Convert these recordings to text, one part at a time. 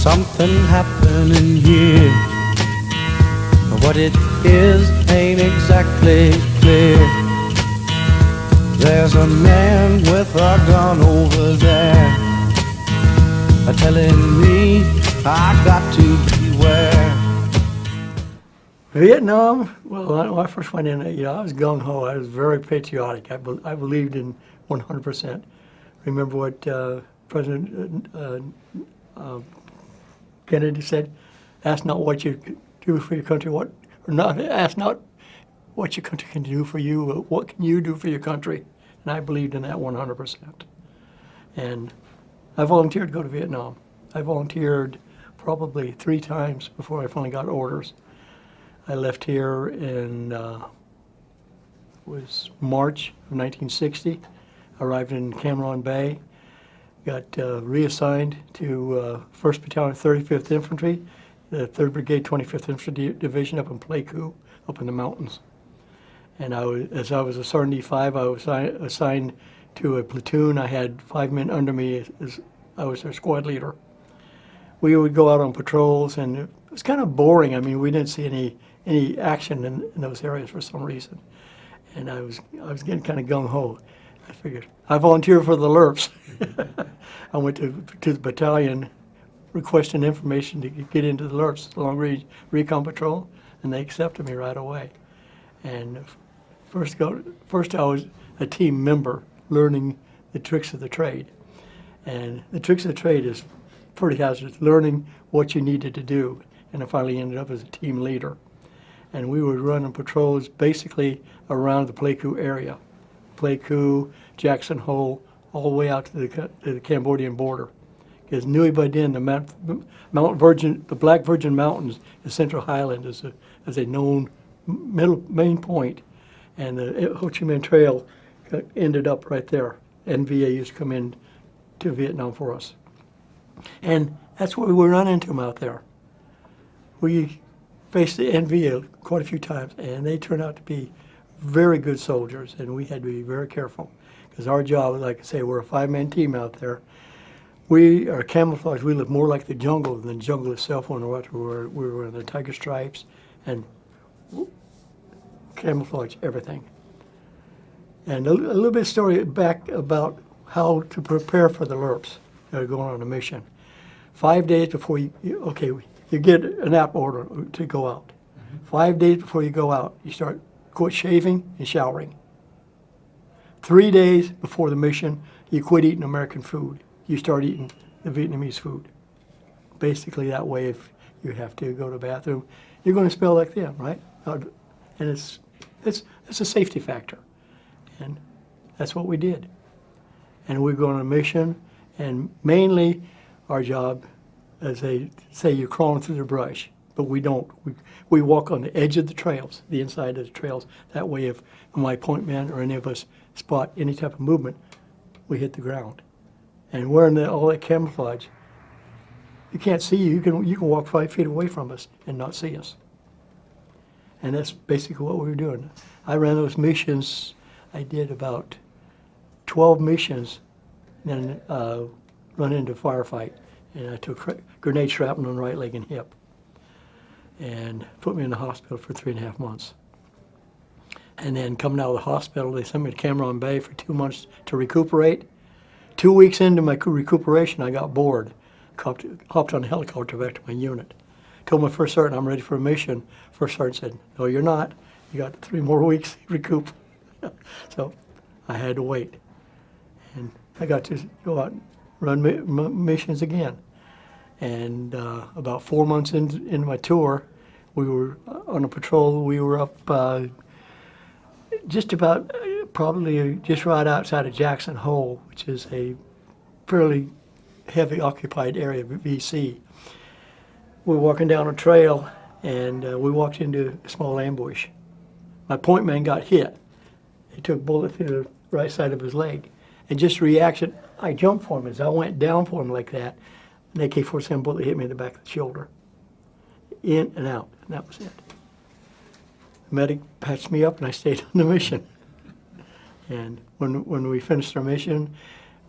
something happening here. What it is ain't exactly clear. There's a man with a gun over there, telling me I got to beware. Vietnam, well, when I first went in, I was gung-ho. I was very patriotic. I believed in 100%. Remember what President Kennedy said? Ask not what you do for your country, ask not what your country can do for you, but what can you do for your country? And I believed in that 100%. And I volunteered to go to Vietnam. I volunteered probably 3 times before I finally got orders. I left here in was March of 1960. Arrived in Cam Ranh Bay. Got reassigned to 1st Battalion, 35th Infantry, the 3rd Brigade, 25th Infantry Division up in Pleiku, up in the mountains. And as I was a Sergeant E5, I was assigned to a platoon. I had 5 men under me as I was their squad leader. We would go out on patrols, and it was kind of boring. I mean, we didn't see any action in those areas for some reason. And I was getting kind of gung-ho. I figured, I volunteered for the LRPs. I went to the battalion requesting information to get into the LRPs, Long Range Recon Patrol, and they accepted me right away. And first I was a team member learning the tricks of the trade. And the tricks of the trade is pretty hazardous, learning what you needed to do. And I finally ended up as a team leader. And we would run on patrols basically around the Pleiku area. Pleiku, Jackson Hole, all the way out to the Cambodian border. Because Nui Ba Din, the Black Virgin Mountains, the Central Highland is a known main point, and the Ho Chi Minh Trail ended up right there. NVA used to come in to Vietnam for us. And that's where we would run into them out there. We faced the NVA quite a few times, and they turned out to be very good soldiers, and we had to be very careful. Because our job, like I say, we're a 5-man team out there. We are camouflaged. We live more like the jungle than the jungle itself when we were in the tiger stripes and camouflage everything. And a little bit of story back about how to prepare for the LRPs that are going on a mission. 5 days before you get an app order to go out. 5 days before you go out, you start quit shaving and showering. 3 days before the mission, you quit eating American food. You start eating the Vietnamese food. Basically that way, if you have to go to the bathroom, you're going to smell like them, right? And it's a safety factor. And that's what we did. And we go on a mission, and mainly our job, as they say, you're crawling through the brush, but we don't. We walk on the edge of the trails, the inside of the trails. That way, if my point man or any of us spot any type of movement, we hit the ground. And wearing all that camouflage, you can't see you. You can walk 5 feet away from us and not see us. And that's basically what we were doing. I ran those missions. I did about 12 missions, and then run into a firefight. And I took grenade shrapnel on the right leg and hip, and put me in the hospital for 3.5 months. And then coming out of the hospital, they sent me to Cam Ranh Bay for 2 months to recuperate. 2 weeks into my recuperation, I got bored, hopped on a helicopter back to my unit. Told my first sergeant I'm ready for a mission. First sergeant said, "No, you're not. You got 3 more weeks to recoup." So I had to wait. And I got to go out and run missions again. And about 4 months into my tour, we were on a patrol. We were up just about, probably just right outside of Jackson Hole, which is a fairly heavy occupied area of VC. We were walking down a trail, and we walked into a small ambush. My point man got hit. He took a bullet through the right side of his leg. And just reaction, I jumped for him. As I went down for him like that, an AK-47 bullet hit me in the back of the shoulder. In and out, and that was it. The medic patched me up, and I stayed on the mission. And when we finished our mission,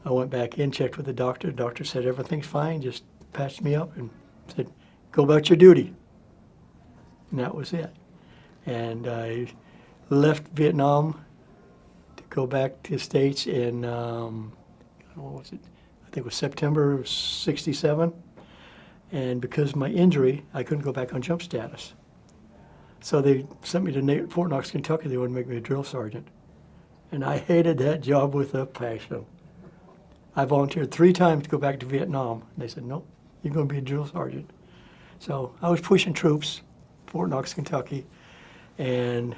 I went back in, checked with the doctor. The doctor said everything's fine, just patched me up, and Said, go about your duty. And that was it. And I left Vietnam to go back to the States in, what was it? I think it was September of '67. And because of my injury, I couldn't go back on jump status. So they sent me to Fort Knox, Kentucky. They wanted to make me a drill sergeant. And I hated that job with a passion. I volunteered 3 times to go back to Vietnam. And they said, nope, you're going to be a drill sergeant. So I was pushing troops, Fort Knox, Kentucky. And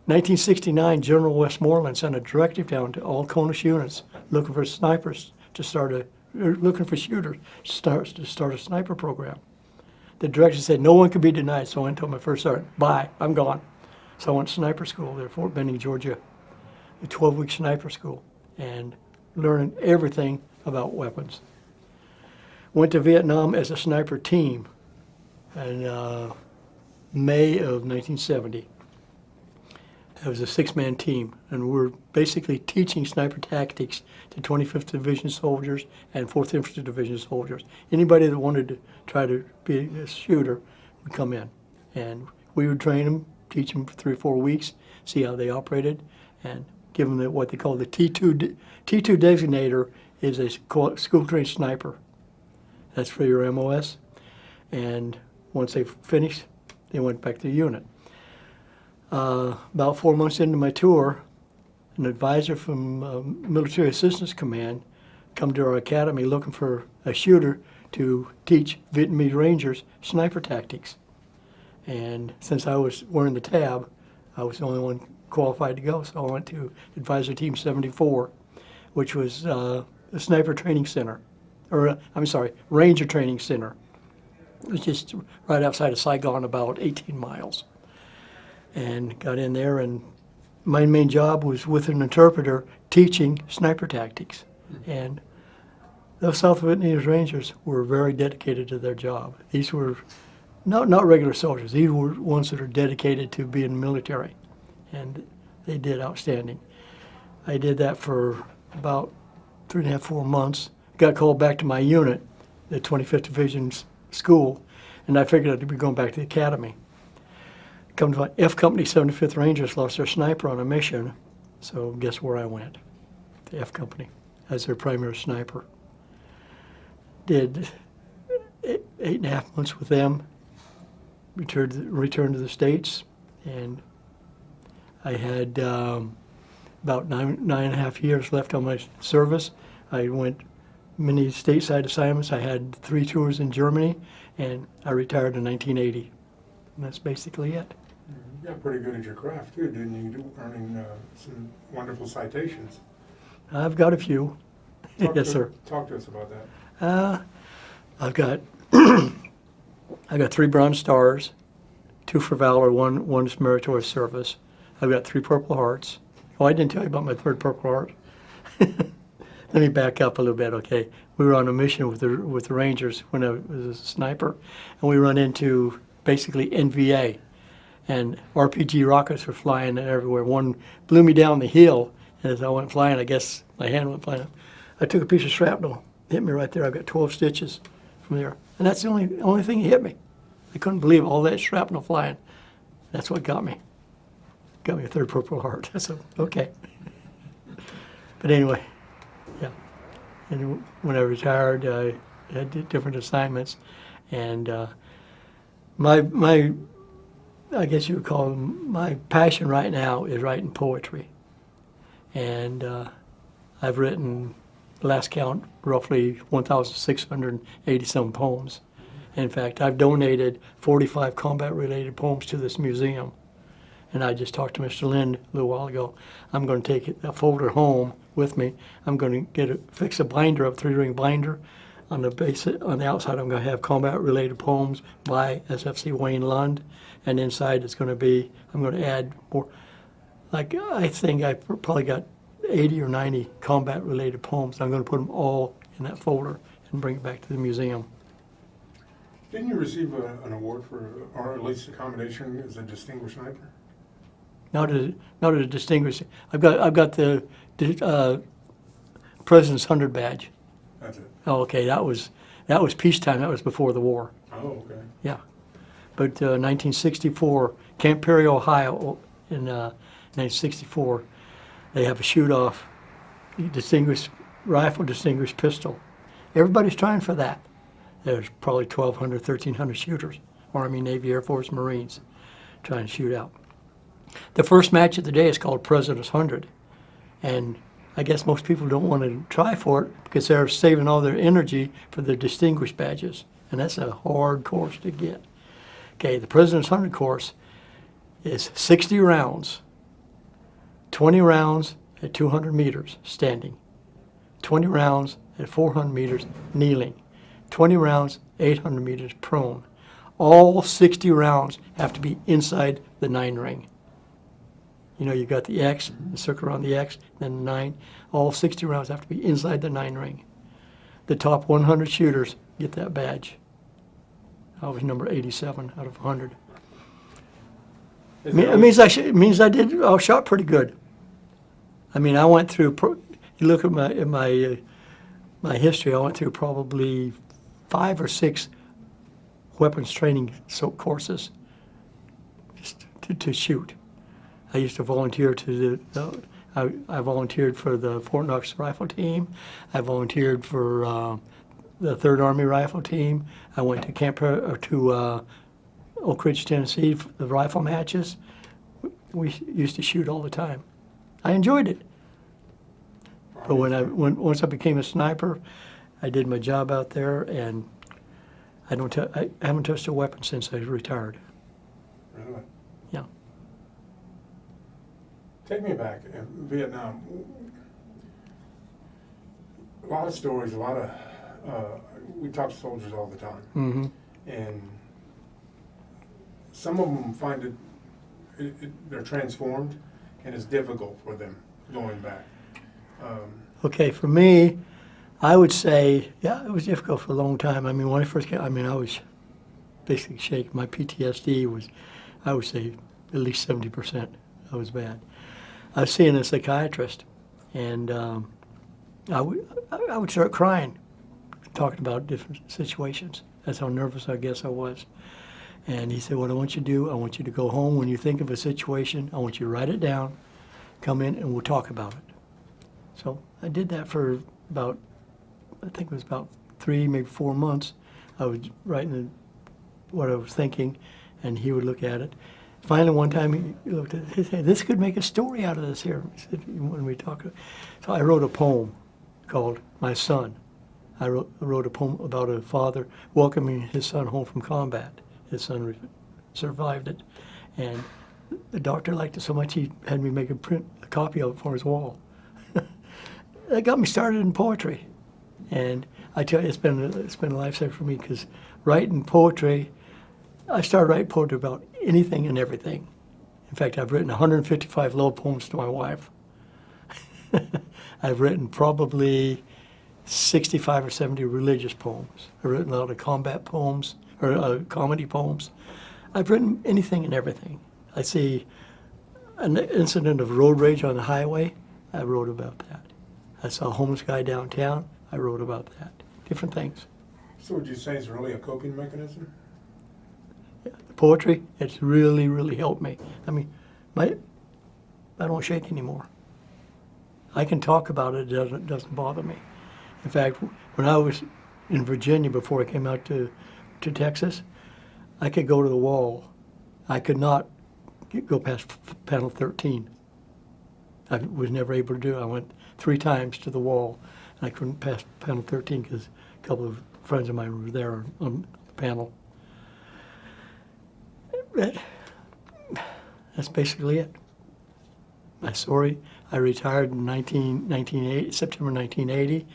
1969, General Westmoreland sent a directive down to all CONUS units looking for snipers to looking for shooters to start a sniper program. The director said no one could be denied, so I went and told my first sergeant, bye, I'm gone. So I went to sniper school there at Fort Benning, Georgia, a 12-week sniper school, and learning everything about weapons. Went to Vietnam as a sniper team in May of 1970. It was a 6-man team, and we were basically teaching sniper tactics to 25th Division soldiers and 4th Infantry Division soldiers. Anybody that wanted to try to be a shooter would come in, and we would train them, teach them for 3 or 4 weeks, see how they operated, and give them what they call the T2 designator is a school-trained sniper. That's for your MOS, and once they finished, they went back to the unit. About 4 months into my tour, an advisor from Military Assistance Command come to our academy looking for a shooter to teach Vietnamese Rangers sniper tactics. And since I was wearing the tab, I was the only one qualified to go, so I went to Advisor Team 74, which was a sniper training center, or Ranger Training Center. It was just right outside of Saigon, about 18 miles. And got in there, and my main job was with an interpreter teaching sniper tactics. And those South Vietnamese Rangers were very dedicated to their job. These were not regular soldiers. These were ones that are dedicated to being military, and they did outstanding. I did that for about 3.5, 4 months. Got called back to my unit, the 25th Division School, and I figured I'd be going back to the academy. Come to my F Company 75th Rangers lost their sniper on a mission, so guess where I went? The F Company as their primary sniper. Did 8.5 months with them, returned to the States, and I had about 9.5 years left on my service. I went many stateside assignments. I had 3 tours in Germany, and I retired in 1980. And that's basically it. You got pretty good at your craft too, didn't you? Earning some wonderful citations. I've got a few. Yes, sir. Talk to us about that. I've got 3 Bronze Stars, 2 for Valor, one is Meritorious Service. I've got 3 Purple Hearts. Oh, I didn't tell you about my 3rd Purple Heart. Let me back up a little bit, okay? We were on a mission with the Rangers when I was a sniper, and we run into basically NVA, and RPG rockets were flying everywhere. One blew me down the hill, and as I went flying, I guess my hand went flying. I took a piece of shrapnel, hit me right there. I've got 12 stitches from there, and that's the only thing that hit me. I couldn't believe all that shrapnel flying. That's what got me. Got me a 3rd Purple Heart. So okay. But anyway, yeah. And when I retired, I had different assignments, and my I guess you would call them, my passion right now is writing poetry. And I've written, last count, roughly 1,680 some poems. In fact, I've donated 45 combat-related poems to this museum. And I just talked to Mr. Lund a little while ago. I'm going to take a folder home with me. I'm going to fix a binder up, 3-ring binder. On the outside, I'm going to have combat-related poems by SFC Wayne Lund, and inside it's going to be, I'm going to add more. Like, I think I probably got 80 or 90 combat-related poems. I'm going to put them all in that folder and bring it back to the museum. Didn't you receive an award for, or at least a commendation as a distinguished sniper? Not as a distinguished. I've got the President's 100 badge. That's it. Oh, okay, that was peacetime. That was before the war. Oh, Oh, okay. Yeah. But 1964, Camp Perry, Ohio, in 1964, they have a shoot-off, distinguished rifle, distinguished pistol. Everybody's trying for that. There's probably 1,200, 1,300 shooters, Army, Navy, Air Force, Marines, trying to shoot out. The first match of the day is called President's 100, and I guess most people don't want to try for it because they're saving all their energy for the distinguished badges, and that's a hard course to get. Okay, the President's 100 course is 60 rounds, 20 rounds at 200 meters standing, 20 rounds at 400 meters kneeling, 20 rounds 800 meters prone. All 60 rounds have to be inside the 9 ring. You know, you got the X, the circle around the X, then the 9. All 60 rounds have to be inside the 9 ring. The top 100 shooters get that badge. I was number 87 out of 100. Is there It means I shot pretty good. I mean, I went through. You look at my history. I went through probably 5 or 6 weapons training courses just to shoot. I used to volunteer I volunteered for the Fort Knox rifle team. I volunteered for the 3rd Army rifle team. I went to Oak Ridge, Tennessee for the rifle matches. We used to shoot all the time. I enjoyed it. But once I became a sniper, I did my job out there, and I haven't touched a weapon since I retired. Really? Yeah. Take me back in Vietnam. A lot of stories, we talk to soldiers all the time. Mm-hmm. And some of them find they're transformed, and it's difficult for them going back. Okay, for me, I would say, yeah, it was difficult for a long time. I mean, when I first came, I was basically shaking. My PTSD was, I would say, at least 70%. That was bad. I was seeing a psychiatrist, and I would start crying, talking about different situations. That's how nervous I guess I was. And he said, what I want you to do, I want you to go home. When you think of a situation, I want you to write it down, come in, and we'll talk about it. So I did that for about, I think it was about 3, maybe 4 months. I was writing what I was thinking, and he would look at it. Finally, one time he looked at it, he said, this could make a story out of this here. He said, when we talk. So I wrote a poem called My Son. I wrote a poem about a father welcoming his son home from combat. His son survived it. And the doctor liked it so much he had me make a copy of it for his wall. That got me started in poetry. And I tell you, it's been a lifesaver for me, because writing poetry, I started writing poetry about anything and everything. In fact, I've written 155 love poems to my wife. I've written probably 65 or 70 religious poems. I've written a lot of combat poems, or comedy poems. I've written anything and everything. I see an incident of road rage on the highway, I wrote about that. I saw a homeless guy downtown, I wrote about that. Different things. So would you say it's really a coping mechanism? Yeah, the poetry, it's really, really helped me. I mean, I don't shake anymore. I can talk about it, it doesn't bother me. In fact, when I was in Virginia before I came out to Texas, I could go to the wall. I could not go past panel 13. I was never able to do it. I went 3 times to the wall, and I couldn't pass panel 13 because a couple of friends of mine were there on the panel. That's basically it. My story. I retired in September 1980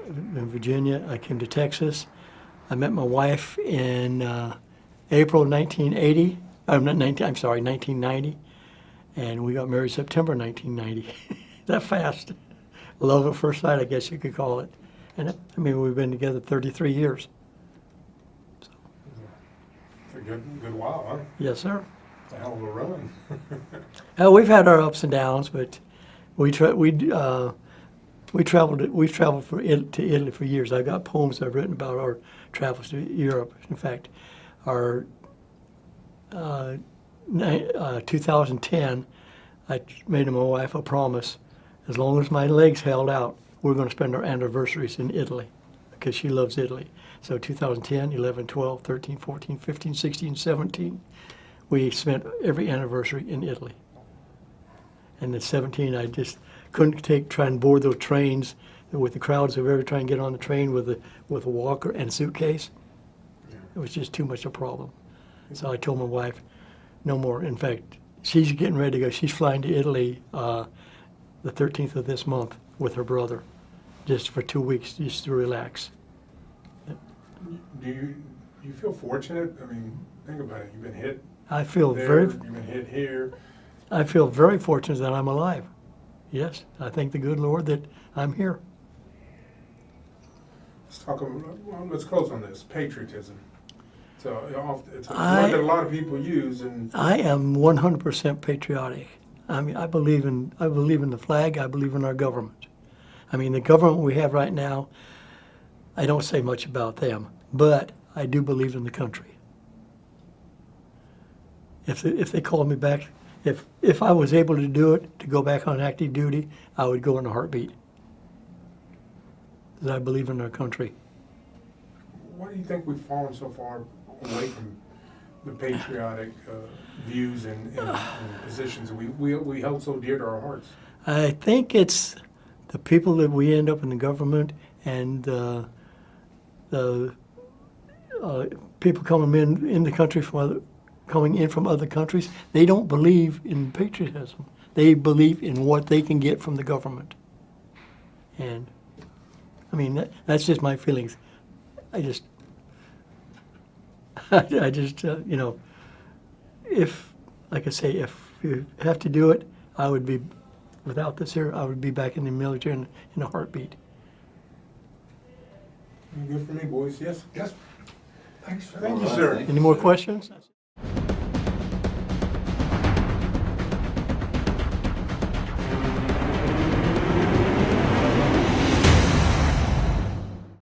in Virginia. I came to Texas. I met my wife in April 1980. I'm sorry, 1990, and we got married September 1990. That fast. Love at first sight, I guess you could call it. And I mean, we've been together 33 years. It's a good while, huh? Yes, sir. It's a hell of a run. We've had our ups and downs, but we've traveled to Italy for years. I've got poems I've written about our travels to Europe. In fact, our 2010, I made my wife a promise. As long as my legs held out, we're going to spend our anniversaries in Italy because she loves Italy. So 2010, 11, 12, 13, 14, 15, 16, 17, we spent every anniversary in Italy. And then 17, I just couldn't try and board those trains with the crowds of every trying to get on the train with a walker and a suitcase. It was just too much a problem. So I told my wife, no more. In fact, she's getting ready to go. She's flying to Italy the 13th of this month with her brother, just for 2 weeks, just to relax. Do you feel fortunate? I mean, think about it. You've been hit I feel there, you've been hit here. I feel very fortunate that I'm alive. Yes, I thank the good Lord that I'm here. Let's close on this, patriotism. So it's a word that a lot of people use, and I am 100% patriotic. I mean, I believe in the flag. I believe in our government. I mean, the government we have right now, I don't say much about them, but I do believe in the country. If they called me back, if I was able to do it, to go back on active duty, I would go in a heartbeat. Because I believe in our country. why do you think we've fallen so far away from the patriotic views and positions that we held so dear to our hearts? I think it's the people that we end up in the government and the people coming in the country coming in from other countries. They don't believe in patriotism. They believe in what they can get from the government. And I mean that's just my feelings. I just you know, if like I say, if you have to do it, I would be. Without this here, I would be back in the military in a heartbeat. Good for me, boys. Yes. Yes. Thanks. Thank you, sir. Any more questions?